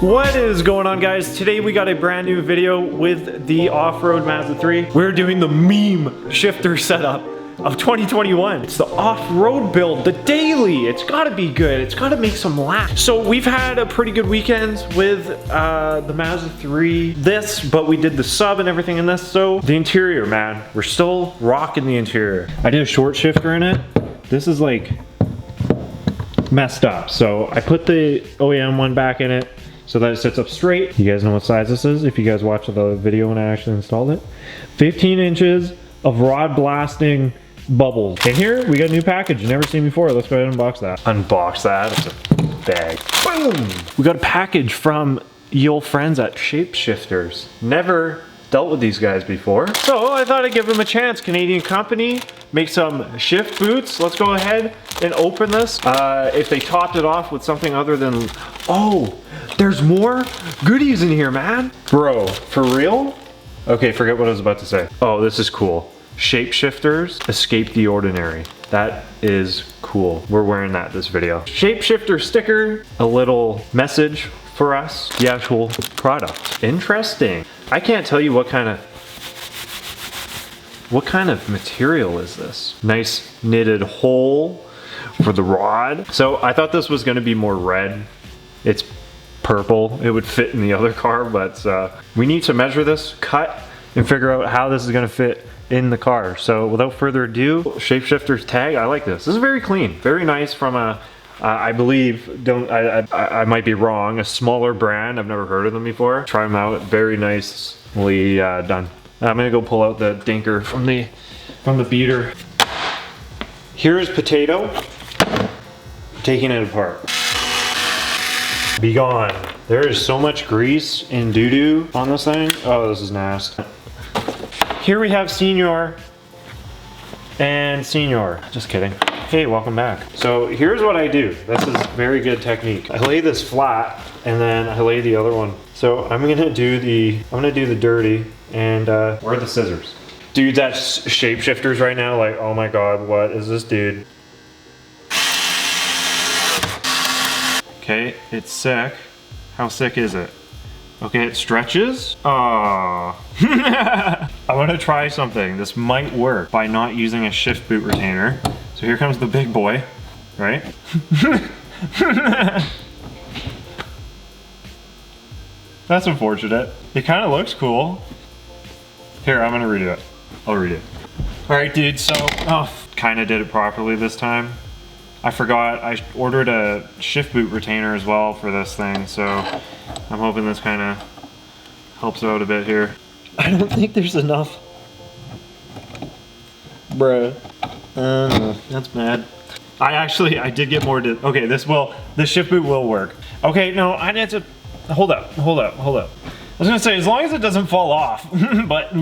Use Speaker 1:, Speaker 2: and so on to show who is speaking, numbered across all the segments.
Speaker 1: What is going on, guys? Today we got a brand new video with the off-road Mazda 3. We're doing the meme shifter setup of 2021. It's the off-road build, the daily. It's gotta be good. It's gotta make some laps. So we've had a pretty good weekend with the Mazda 3, but we did the sub and everything in this. So the interior, man, we're still rocking the interior. I did a short shifter in it. This is like messed up. So I put the OEM one back in it so that it sits up straight. You guys know what size this is if you guys watched the video when I actually installed it. 15 inches of rod blasting bubbles. And here we got a new package you never seen before. Let's go ahead and unbox that. Unbox that. It's a bag. Boom! We got a package from ye old friends at Shapeshifters. Never dealt with these guys before, so I thought I'd give them a chance. Canadian company, make some shift boots. Let's go ahead and open this. If they topped it off with something other than, oh, there's more goodies in here, man. Bro, for real? Okay, forget what I was about to say. Oh, this is cool. Shapeshifters, escape the ordinary. That is cool. We're wearing that this video. Shapeshifter sticker, a little message for us, the actual product. Interesting. I can't tell you what kind of material is this. Nice knitted hole for the rod. So I thought this was gonna be more red. It's purple. It would fit in the other car, but we need to measure this, cut, and figure out how this is gonna fit in the car. So without further ado, Shapeshifter's tag. I like this. This is very clean, very nice from a, I believe, I might be wrong, a smaller brand. I've never heard of them before. Try them out. Very nicely done. I'm gonna go pull out the dinker from the beater. Here is potato. Taking it apart. Be gone. There is so much grease and doo-doo on this thing. Oh, this is nasty. Here we have Senior and Senior. Just kidding. Hey, welcome back. So here's what I do. This is very good technique. I lay this flat and then I lay the other one. So I'm gonna do the dirty and where are the scissors? Dude, that's Shapeshifters right now. Like, oh my God, what is this dude? Okay, it's sick. How sick is it? Okay, it stretches. Aww. I want to try something. This might work by not using a shift boot retainer. So here comes the big boy, right? That's unfortunate. It kind of looks cool. Here, I'm gonna redo it. I'll redo it. All right, dude, so, kind of did it properly this time. I forgot, I ordered a shift boot retainer as well for this thing, so I'm hoping this kind of helps out a bit here. I don't think there's enough. Bruh. That's bad. I did get more to, okay, the shift boot will work. Okay, no, I need to, hold up. I was gonna say, as long as it doesn't fall off, but,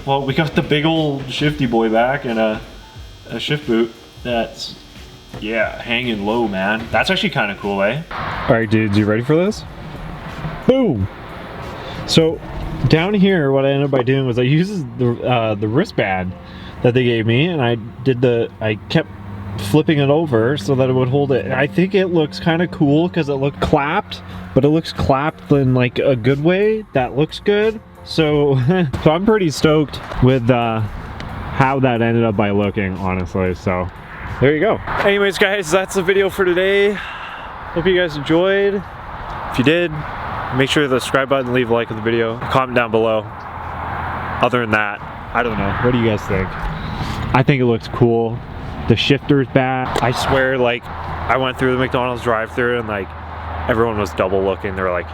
Speaker 1: well, we got the big old shifty boy back and a shift boot that's, yeah, hanging low, man. That's actually kind of cool, eh? All right, dudes, you ready for this? Boom! So, down here, what I ended up by doing was I used the wristband that they gave me, and I kept flipping it over so that it would hold it. And I think it looks kind of cool because it looked clapped, but it looks clapped in like a good way. That looks good. So, so I'm pretty stoked with how that ended up by looking, honestly. So, there you go. Anyways, guys, that's the video for today. Hope you guys enjoyed. If you did, make sure to hit the subscribe button, leave a like on the video, comment down below. Other than that, I don't know. What do you guys think? I think it looks cool. The shifter's back. I swear, like, I went through the McDonald's drive-thru and like everyone was double looking. They're like.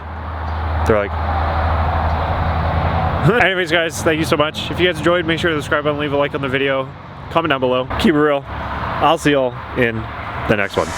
Speaker 1: Anyways, guys, thank you so much. If you guys enjoyed, make sure to subscribe button, leave a like on the video, comment down below, keep it real. I'll see y'all in the next one.